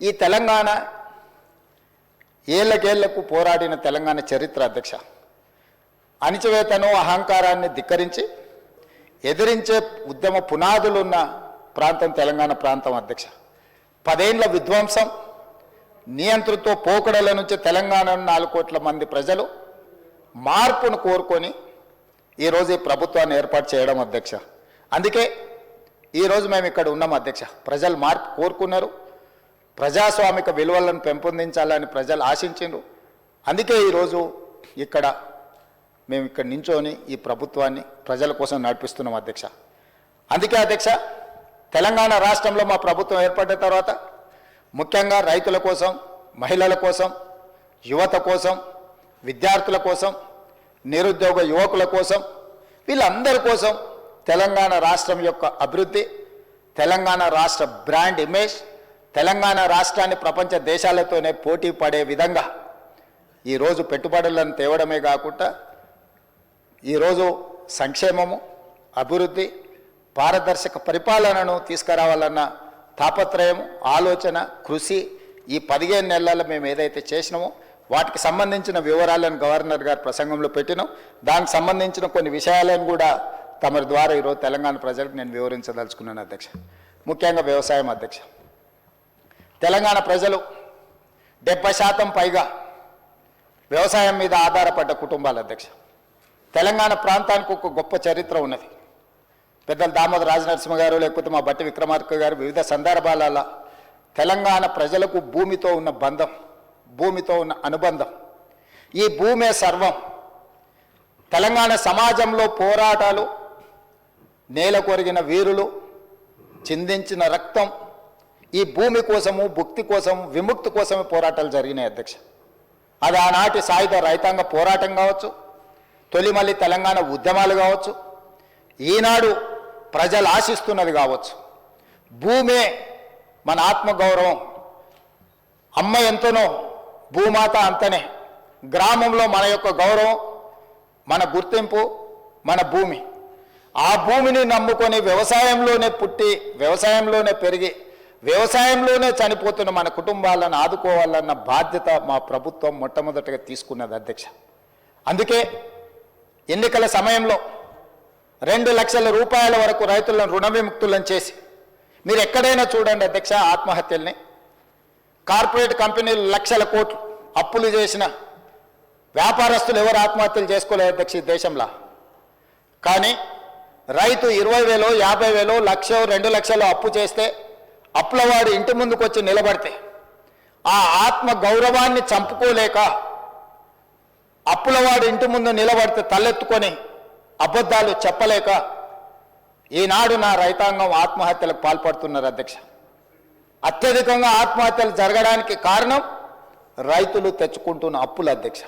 ఈ తెలంగాణ ఏళ్ళకేళ్లకు పోరాడిన తెలంగాణ చరిత్ర అధ్యక్ష. అణిచివేతను అహంకారాన్ని ధిక్కరించి ఎదిరించే ఉద్యమ పునాదులున్న ప్రాంతం తెలంగాణ ప్రాంతం అధ్యక్ష. 10 ఏళ్ల విధ్వంసం నియంతృత్వ పోకడల నుంచి తెలంగాణ 4 కోట్ల మంది ప్రజలు మార్పును కోరుకొని ఈరోజు ఈ ప్రభుత్వాన్ని ఏర్పాటు చేయడం అధ్యక్ష. అందుకే ఈరోజు మేము ఇక్కడ ఉన్నాం అధ్యక్ష. ప్రజలు మార్పు కోరుకున్నారు, ప్రజాస్వామిక విలువలను పెంపొందించాలని ప్రజలు ఆశించారు. అందుకే ఈరోజు మేము ఇక్కడ నించొని ఈ ప్రభుత్వాన్ని ప్రజల కోసం నడిపిస్తున్నాం అధ్యక్ష. అందుకే అధ్యక్ష, తెలంగాణ రాష్ట్రంలో మా ప్రభుత్వం ఏర్పడిన తర్వాత ముఖ్యంగా రైతుల కోసం, మహిళల కోసం, యువత కోసం, విద్యార్థుల కోసం, నిరుద్యోగ యువకుల కోసం, వీళ్ళందరి కోసం తెలంగాణ రాష్ట్రం యొక్క అభివృద్ధి, తెలంగాణ రాష్ట్ర బ్రాండ్ ఇమేజ్, తెలంగాణ రాష్ట్రాన్ని ప్రపంచ దేశాలతోనే పోటీ పడే విధంగా ఈరోజు పెట్టుబడులను తేవడమే కాకుండా ఈరోజు సంక్షేమము, అభివృద్ధి, పారదర్శక పరిపాలనను తీసుకురావాలన్న తాపత్రయం, ఆలోచన, కృషి ఈ 15 నెలల్లో మేము ఏదైతే చేసినామో వాటికి సంబంధించిన వివరాలను గవర్నర్ గారు ప్రసంగంలో పెట్టినాం. దానికి సంబంధించిన కొన్ని విషయాలను కూడా తమ ద్వారా ఈరోజు తెలంగాణ ప్రజలకు నేను వివరించదలుచుకున్నాను అధ్యక్ష. ముఖ్యంగా వ్యవసాయం అధ్యక్ష. తెలంగాణ ప్రజలు 70% పైగా వ్యవసాయం మీద ఆధారపడ్డ కుటుంబాలు అధ్యక్ష. తెలంగాణ ప్రాంతానికి ఒక గొప్ప చరిత్ర ఉన్నది. పెద్దలు దామోదర రాజనరసింహ గారు, లేకపోతే మా బట్టి విక్రమార్క గారు వివిధ సందర్భాలలో తెలంగాణ ప్రజలకు భూమితో ఉన్న బంధం, భూమితో ఉన్న అనుబంధం, ఈ భూమే సర్వం, తెలంగాణ సమాజంలో పోరాటాలు, నేల కొరిగిన వీరులు చిందించిన రక్తం, ఈ భూమి కోసము, భుక్తి కోసం, విముక్తి కోసమే పోరాటాలు జరిగినాయి అధ్యక్ష. అది ఆనాటి సాయుధ రైతాంగ పోరాటం కావచ్చు, తొలిమల్లి తెలంగాణ ఉద్యమాలు కావచ్చు, ఈనాడు ప్రజలు ఆశిస్తున్నది కావచ్చు. భూమే మన ఆత్మగౌరవం. అమ్మ ఎంతనో భూమాత అంతనే. గ్రామంలో మన యొక్క గౌరవం, మన గుర్తింపు, మన భూమి. ఆ భూమిని నమ్ముకొని వ్యవసాయంలోనే పుట్టి, వ్యవసాయంలోనే పెరిగి, వ్యవసాయంలోనే చనిపోతున్న మన కుటుంబాలను ఆదుకోవాలన్న బాధ్యత మా ప్రభుత్వం మొట్టమొదటిగా తీసుకున్నది అధ్యక్ష. అందుకే ఎన్నికల సమయంలో 2 లక్షల రూపాయల వరకు రైతులను రుణ విముక్తులను చేసి, మీరు ఎక్కడైనా చూడండి అధ్యక్ష, ఆత్మహత్యల్ని, కార్పొరేట్ కంపెనీలు లక్షల కోట్లు అప్పులు చేసిన వ్యాపారస్తులు ఎవరు ఆత్మహత్యలు చేసుకోలేదు అధ్యక్ష ఈ దేశంలో. కానీ రైతు 20,000, 50,000, 1,00,000, 2 లక్షలు అప్పు చేస్తే, అప్పులవాడు ఇంటి ముందుకు వచ్చి నిలబడితే ఆ ఆత్మ గౌరవాన్ని చంపుకోలేక, అప్పులవాడు ఇంటి ముందు నిలబడితే తలెత్తుకొని అబద్ధాలు చెప్పలేక ఈనాడు నా రైతాంగం ఆత్మహత్యలకు పాల్పడుతున్నారు అధ్యక్ష. అత్యధికంగా ఆత్మహత్యలు జరగడానికి కారణం రైతులు తెచ్చుకుంటున్న అప్పులు అధ్యక్ష.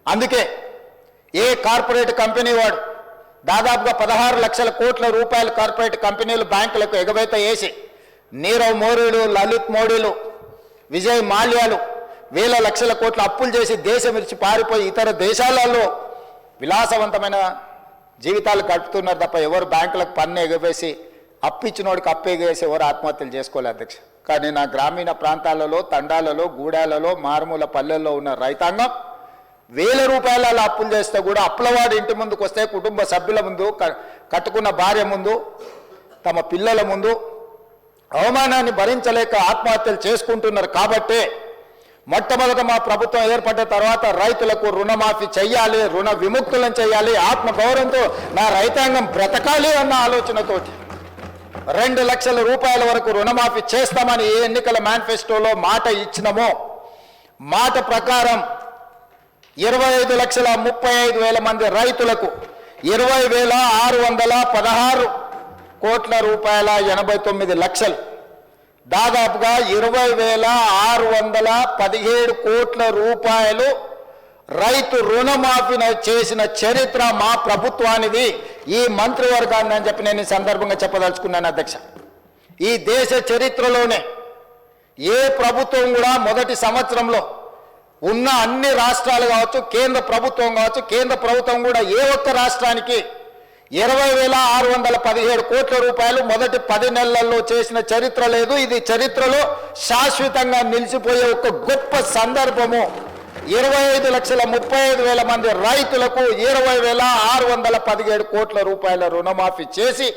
అందుకే ఏ కార్పొరేట్ కంపెనీ వాడు దాదాపుగా 16 లక్షల కోట్ల రూపాయల కార్పొరేట్ కంపెనీలు బ్యాంకులకు ఎగవేత వేసి, నీరవ్ మోడీలు, లలిత్ మోడీలు, విజయ్ మాల్యాలు వేల లక్షల కోట్ల అప్పులు చేసి దేశం విడిచి పారిపోయి ఇతర దేశాలలో విలాసవంతమైన జీవితాలు గడుపుతున్నారు తప్ప ఎవరు బ్యాంకులకు పన్ను ఎగవేసి అప్పిచ్చినోడికి అప్పు ఎగవేసి ఎవరు ఆత్మహత్యలు చేసుకోలేదు అధ్యక్ష. కానీ నా గ్రామీణ ప్రాంతాలలో, తండాలలో, గూడాలలో, మారుమూల పల్లెల్లో ఉన్న రైతాంగం వేల రూపాయల అప్పులు చేస్తే కూడా అప్పులవాడు ఇంటి ముందుకు వస్తే కుటుంబ సభ్యుల ముందు, కట్టుకున్న భార్య ముందు, తమ పిల్లల ముందు అవమానాన్ని భరించలేక ఆత్మహత్యలు చేసుకుంటున్నారు. కాబట్టే మొట్టమొదట మా ప్రభుత్వం ఏర్పడిన తర్వాత రైతులకు రుణమాఫీ చెయ్యాలి, రుణ విముక్తులను చేయాలి, ఆత్మగౌరవంతో నా రైతాంగం బ్రతకాలి అన్న ఆలోచనతోటి 2 లక్షల రూపాయల వరకు రుణమాఫీ చేస్తామని ఏ ఎన్నికల మేనిఫెస్టోలో మాట ఇచ్చినామో మాట ప్రకారం 25,35,000 మంది రైతులకు 20,616 కోట్ల రూపాయల 89 లక్షలు, దాదాపుగా 20,617 కోట్ల రూపాయలు రైతు రుణమాఫీ చేసిన చరిత్ర మా ప్రభుత్వానిది, ఈ మంత్రివర్గాన్ని అని చెప్పి నేను ఈ సందర్భంగా చెప్పదలుచుకున్నాను అధ్యక్ష. ఈ దేశ చరిత్రలోనే ఏ ప్రభుత్వం కూడా మొదటి సంవత్సరంలో ఉన్న అన్ని రాష్ట్రాలు కావచ్చు, కేంద్ర ప్రభుత్వం కావచ్చు, కేంద్ర ప్రభుత్వం కూడా ఏ ఒక్క రాష్ట్రానికి 20,617 కోట్ల రూపాయలు మొదటి 10 నెలల్లో చేసిన చరిత్ర లేదు. ఇది చరిత్రలో శాశ్వతంగా నిలిచిపోయే ఒక గొప్ప సందర్భము. 25,35,000 మంది రైతులకు 20,617 కోట్ల రూపాయల రుణమాఫీ చేసి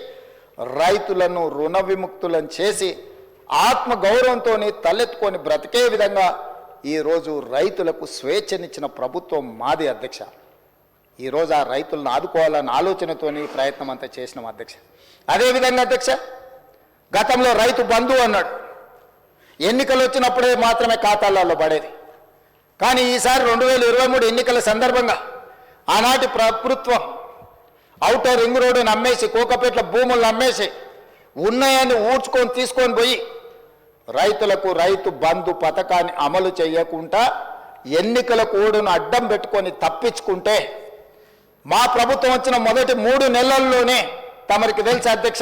రైతులను రుణ విముక్తులను చేసి ఆత్మగౌరవంతో తలెత్తుకొని బ్రతికే విధంగా ఈరోజు రైతులకు స్వేచ్ఛనిచ్చిన ప్రభుత్వం మాది అధ్యక్ష. ఈరోజు ఆ రైతులను ఆదుకోవాలన్న ఆలోచనతోని ప్రయత్నం అంతా చేసినాం అధ్యక్ష. అదేవిధంగా అధ్యక్ష, గతంలో రైతు బంధు అన్నాడు, ఎన్నికలు వచ్చినప్పుడే మాత్రమే ఖాతాలలో పడేది. కానీ ఈసారి 2023 ఎన్నికల సందర్భంగా ఆనాటి ప్రభుత్వం ఔటర్ రింగ్ రోడ్డును అమ్మేసి, కోకపేట్ల భూములను అమ్మేసి, ఉన్నాయని ఊడ్చుకొని తీసుకొని పోయి రైతులకు రైతు బంధు పథకాన్ని అమలు చేయకుండా ఎన్నికల కోడ్ను అడ్డం పెట్టుకొని తప్పించుకుంటే మా ప్రభుత్వం వచ్చిన మొదటి 3 నెలల్లోనే తమరికి తెలుసు అధ్యక్ష,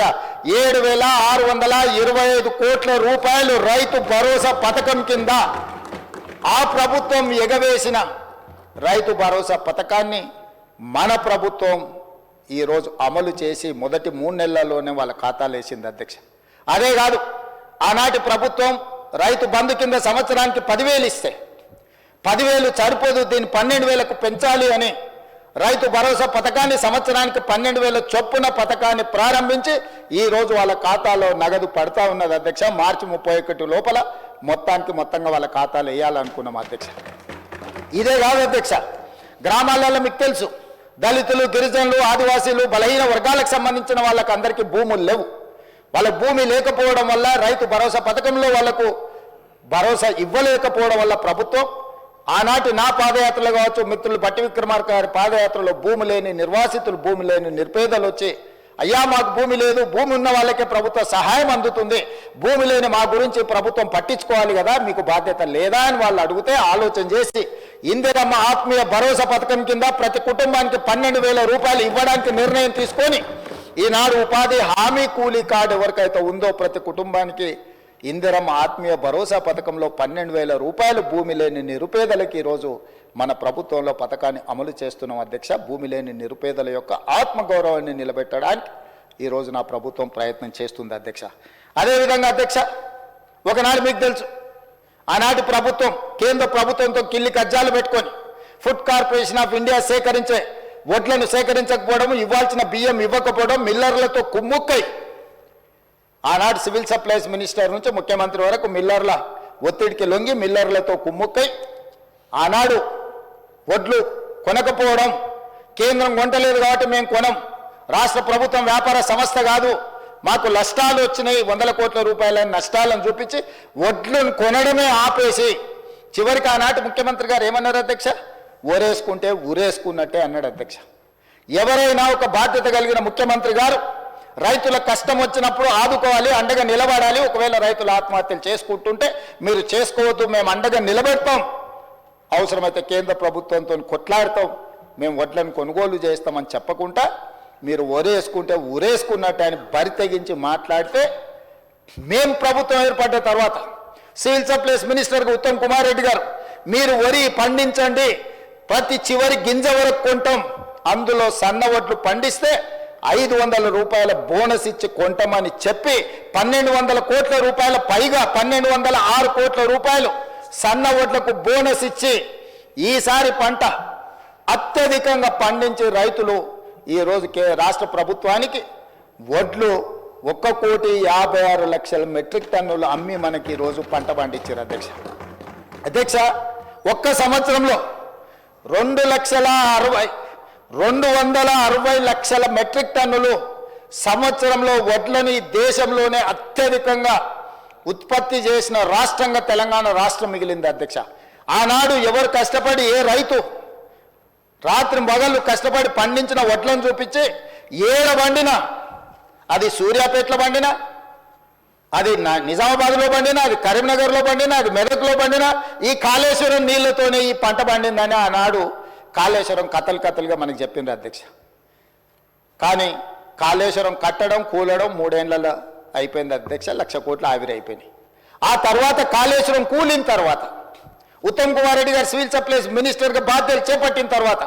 7,625 కోట్ల రూపాయలు రైతు భరోసా పథకం కింద ఆ ప్రభుత్వం ఎగవేసిన రైతు భరోసా పథకాన్ని మన ప్రభుత్వం ఈరోజు అమలు చేసి మొదటి 3 నెలల్లోనే వాళ్ళ ఖాతాలు వేసింది అధ్యక్ష. అదే కాదు, ఆనాటి ప్రభుత్వం రైతు బంధు కింద సంవత్సరానికి 10,000 ఇస్తే 10,000 సరిపోదు, దీన్ని 12,000కు పెంచాలి అని రైతు భరోసా పథకాన్ని సంవత్సరానికి 12,000 చొప్పున పథకాన్ని ప్రారంభించి ఈరోజు వాళ్ళ ఖాతాలో నగదు పడతా ఉన్నది అధ్యక్ష. మార్చి 31 లోపల మొత్తంగా వాళ్ళ ఖాతాలు వేయాలనుకున్నాం అధ్యక్ష. ఇదే కాదు అధ్యక్ష, గ్రామాలలో మీకు తెలుసు, దళితులు, గిరిజనులు, ఆదివాసీలు, బలహీన వర్గాలకు సంబంధించిన వాళ్ళకి అందరికీ భూములు లేవు. వాళ్ళకు భూమి లేకపోవడం వల్ల రైతు భరోసా పథకంలో వాళ్లకు భరోసా ఇవ్వలేకపోవడం వల్ల ప్రభుత్వం ఆనాటి నా పాదయాత్రలు కావచ్చు, మిత్రులు బట్టి విక్రమార్క గారి పాదయాత్రలో భూమి లేని నిర్వాసితులు, భూమి లేని నిరుపేదలు వచ్చి, అయ్యా మాకు భూమి లేదు, భూమి ఉన్న వాళ్ళకే ప్రభుత్వ సహాయం అందుతుంది, భూమి లేని మా గురించి ప్రభుత్వం పట్టించుకోవాలి కదా, మీకు బాధ్యత లేదా అని వాళ్ళు అడిగితే ఆలోచన చేసి ఇందిరమ్మ ఆత్మీయ భరోసా పథకం కింద ప్రతి కుటుంబానికి 12,000 రూపాయలు ఇవ్వడానికి నిర్ణయం తీసుకొని ఈనాడు ఉపాధి హామీ కూలీ కార్డు ఎవరికైతే ఉందో ప్రతి కుటుంబానికి ఇందిరమ్మ ఆత్మీయ భరోసా పథకంలో 12,000 రూపాయలు భూమి లేని నిరుపేదలకి ఈరోజు మన ప్రభుత్వంలో పథకాన్ని అమలు చేస్తున్నాం అధ్యక్ష. భూమి లేని నిరుపేదల యొక్క ఆత్మగౌరవాన్ని నిలబెట్టడానికి ఈరోజు నా ప్రభుత్వం ప్రయత్నం చేస్తుంది అధ్యక్ష. అదేవిధంగా అధ్యక్ష, ఒకనాడు మీకు తెలుసు, ఆనాటి ప్రభుత్వం కేంద్ర ప్రభుత్వంతో కిల్లి కజ్జాలు పెట్టుకొని ఫుడ్ కార్పొరేషన్ ఆఫ్ ఇండియా సేకరించే వడ్లను సేకరించకపోవడం, ఇవ్వాల్సిన బియ్యం ఇవ్వకపోవడం, మిల్లర్లతో కుమ్ముక్కై ఆనాడు సివిల్ సప్లైస్ మినిస్టర్ నుంచి ముఖ్యమంత్రి వరకు మిల్లర్ల ఒత్తిడికి లొంగి మిల్లర్లతో కుమ్ముక్కై ఆనాడు వడ్లు కొనకపోవడం, కేంద్రం కొంటలేదు కాబట్టి మేము కొనం, రాష్ట్ర ప్రభుత్వం వ్యాపార సంస్థ కాదు, మాకు నష్టాలు వచ్చినాయి, 100 కోట్ల రూపాయల నష్టాలను చూపించి వడ్లను కొనడమే ఆపేసి చివరికి ఆనాటి ముఖ్యమంత్రి గారు ఏమన్నారు అధ్యక్ష, ఊరేసుకుంటే ఊరేసుకున్నట్టే అన్నాడు అధ్యక్ష. ఎవరైనా ఒక బాధ్యత కలిగిన ముఖ్యమంత్రి గారు రైతుల కష్టం వచ్చినప్పుడు ఆదుకోవాలి, అండగా నిలబడాలి. ఒకవేళ రైతులు ఆత్మహత్యలు చేసుకుంటుంటే మీరు చేసుకోవద్దు, మేము అండగా నిలబెడతాం, అవసరమైతే కేంద్ర ప్రభుత్వంతో కొట్లాడతాం, మేము వడ్లను కొనుగోలు చేస్తామని చెప్పకుండా మీరు ఊరేసుకుంటే ఊరేసుకున్నట్టు అని బరి తెగించి మాట్లాడితే మేము ప్రభుత్వం ఏర్పడ్డ తర్వాత సివిల్ సప్లైస్ మినిస్టర్గా ఉత్తమ్ కుమార్ రెడ్డి గారు మీరు వరి పండించండి, ప్రతి చివరి గింజ వరకు కొంటాం, అందులో సన్న వడ్లు పండిస్తే 500 రూపాయల బోనస్ ఇచ్చి కొంటామని చెప్పి 1,200 కోట్ల రూపాయల పైగా 1,206 కోట్ల రూపాయలు సన్న వడ్లకు బోనస్ ఇచ్చి ఈసారి పంట అత్యధికంగా పండించి రైతులు ఈరోజు రాష్ట్ర ప్రభుత్వానికి వడ్లు 1,56,00,000 మెట్రిక్ టన్నులు అమ్మి మనకి ఈరోజు పంట పండించారు అధ్యక్ష. ఒక్క సంవత్సరంలో 260 లక్షల మెట్రిక్ టన్నులు సంవత్సరంలో వడ్లని దేశంలోనే అత్యధికంగా ఉత్పత్తి చేసిన రాష్ట్రంగా తెలంగాణ రాష్ట్రం మిగిలింది అధ్యక్ష. ఆనాడు ఎవరు కష్టపడి ఏ రైతు రాత్రి మగళ్ళు కష్టపడి పండించిన వడ్లను చూపించి ఏడ పండినా, అది సూర్యాపేటలో పండినా, అది నిజామాబాద్లో పండినా, అది కరీంనగర్లో పండినా, అది మెదక్లో పండినా ఈ కాళేశ్వరం నీళ్లతోనే ఈ పంట పండిందని ఆనాడు కాళేశ్వరం కథలుగా మనకు చెప్పింది అధ్యక్ష. కానీ కాళేశ్వరం కట్టడం కూలడం 3 ఏళ్లలో అయిపోయింది అధ్యక్ష, 1,00,000 కోట్లు ఆవిరైపోయినాయి. ఆ తర్వాత కాళేశ్వరం కూలిన తర్వాత ఉత్తమ్ కుమార్ రెడ్డి గారు సివిల్ సప్లైస్ మినిస్టర్గా బాధ్యతలు చేపట్టిన తర్వాత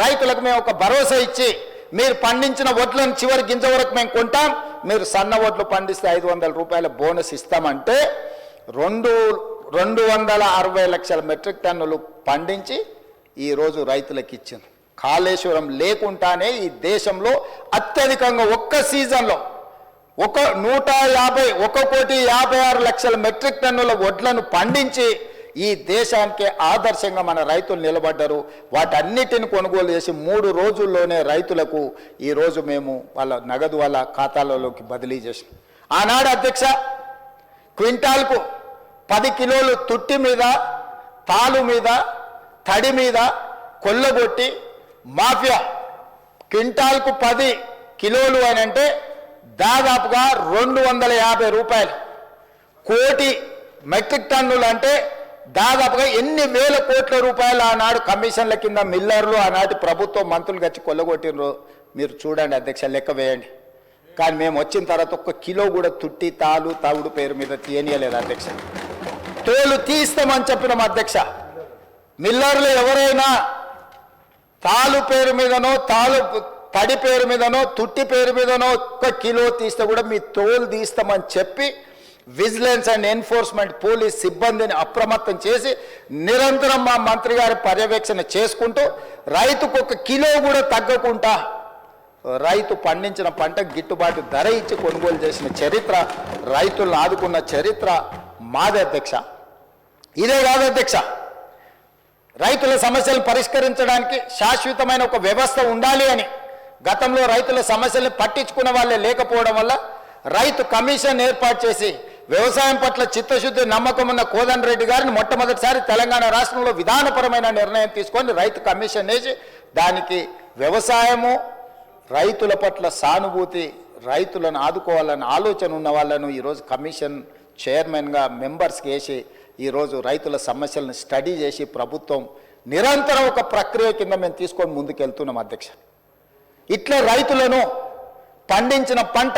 రైతులకు మేము ఒక భరోసా ఇచ్చి మీరు పండించిన వడ్లను చివరి గింజ వరకు మేము కొంటాం, మీరు సన్న వడ్లు పండిస్తే 500 రూపాయల బోనస్ ఇస్తామంటే 260 లక్షల మెట్రిక్ టన్నులు పండించి ఈరోజు రైతులకు ఇచ్చింది. కాళేశ్వరం లేకుండానే ఈ దేశంలో అత్యధికంగా ఒక్క సీజన్లో 1,56 లక్షల మెట్రిక్ టన్నుల వడ్లను పండించి ఈ దేశానికి ఆదర్శంగా మన రైతులు నిలబడ్డారు. వాటన్నిటిని కొనుగోలు చేసి 3 రోజుల్లోనే రైతులకు ఈరోజు మేము వాళ్ళ నగదు వాళ్ళ ఖాతాలలోకి బదిలీ చేసాం. ఆనాడు అధ్యక్ష క్వింటాల్కు 10 కిలోలు తుట్టి మీద, తాలు మీద, తడి మీద కొల్లగొట్టి మాఫియా క్వింటాల్కు 10 కిలోలు అని అంటే దాదాపుగా 250 రూపాయలు, కోటి మెట్రిక్ టన్నులు అంటే దాదాపుగా ఎన్ని వేల కోట్ల రూపాయలు ఆనాడు కమిషన్ల కింద మిల్లర్లు ఆనాటి ప్రభుత్వం మంత్రులు గచ్చి కొల్లగొట్టినరు. మీరు చూడండి అధ్యక్ష, లెక్క వేయండి. కానీ మేము వచ్చిన తర్వాత 1 కిలో కూడా తుట్టి, తాలు, తవుడు పేరు మీద తీయనీయలేదు అధ్యక్ష. తోలు తీస్తామని చెప్పినాం అధ్యక్ష. మిల్లర్లు ఎవరైనా తాలు పేరు మీదనో, తడి పేరు మీదనో, తుట్టి పేరు మీదనో 1 కిలో తీస్తే కూడా మీ తోలు తీస్తామని చెప్పి విజిలెన్స్ అండ్ ఎన్ఫోర్స్మెంట్ పోలీస్ సిబ్బందిని అప్రమత్తం చేసి నిరంతరం మా మంత్రి గారి పర్యవేక్షణ చేసుకుంటూ రైతుకు 1 కిలో కూడా తగ్గకుండా రైతు పండించిన పంట గిట్టుబాటు ధర ఇచ్చి కొనుగోలు చేసిన చరిత్ర, రైతులను ఆదుకున్న చరిత్ర మాదే అధ్యక్ష. ఇదే కాదు అధ్యక్ష, రైతుల సమస్యలను పరిష్కరించడానికి శాశ్వతమైన ఒక వ్యవస్థ ఉండాలి అని గతంలో రైతుల సమస్యలను పట్టించుకున్న వాళ్ళే లేకపోవడం వల్ల రైతు కమిషన్ ఏర్పాటు చేసి వ్యవసాయం పట్ల చిత్తశుద్ధి నమ్మకం ఉన్న కోదండరెడ్డి గారిని మొట్టమొదటిసారి తెలంగాణ రాష్ట్రంలో విధానపరమైన నిర్ణయం తీసుకొని రైతు కమిషన్ వేసి దానికి వ్యవసాయము, రైతుల పట్ల సానుభూతి, రైతులను ఆదుకోవాలన్న ఆలోచన ఉన్న వాళ్ళను ఈరోజు కమిషన్ చైర్మన్గా మెంబర్స్కి వేసి ఈరోజు రైతుల సమస్యలను స్టడీ చేసి ప్రభుత్వం నిరంతరం ఒక ప్రక్రియ కింద మేము తీసుకొని ముందుకెళ్తున్నాం అధ్యక్ష. ఇట్లా రైతులను పండించిన పంట,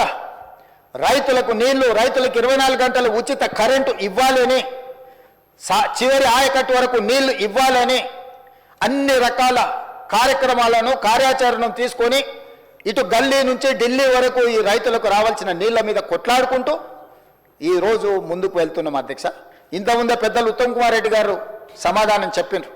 రైతులకు నీళ్లు, రైతులకు 24 గంటలు ఉచిత కరెంటు ఇవ్వాలని, చివరి ఆయకట్టు వరకు నీళ్లు ఇవ్వాలని అన్ని రకాల కార్యక్రమాలను, కార్యాచరణను తీసుకొని ఇటు గల్లీ నుంచి ఢిల్లీ వరకు ఈ రైతులకు రావాల్సిన నీళ్ల మీద కొట్లాడుకుంటూ ఈరోజు ముందుకు వెళ్తున్నాం అధ్యక్ష. ఇంతకుముందే పెద్దలు ఉత్తమ్ కుమార్ రెడ్డి గారు సమాధానం చెప్పినారు.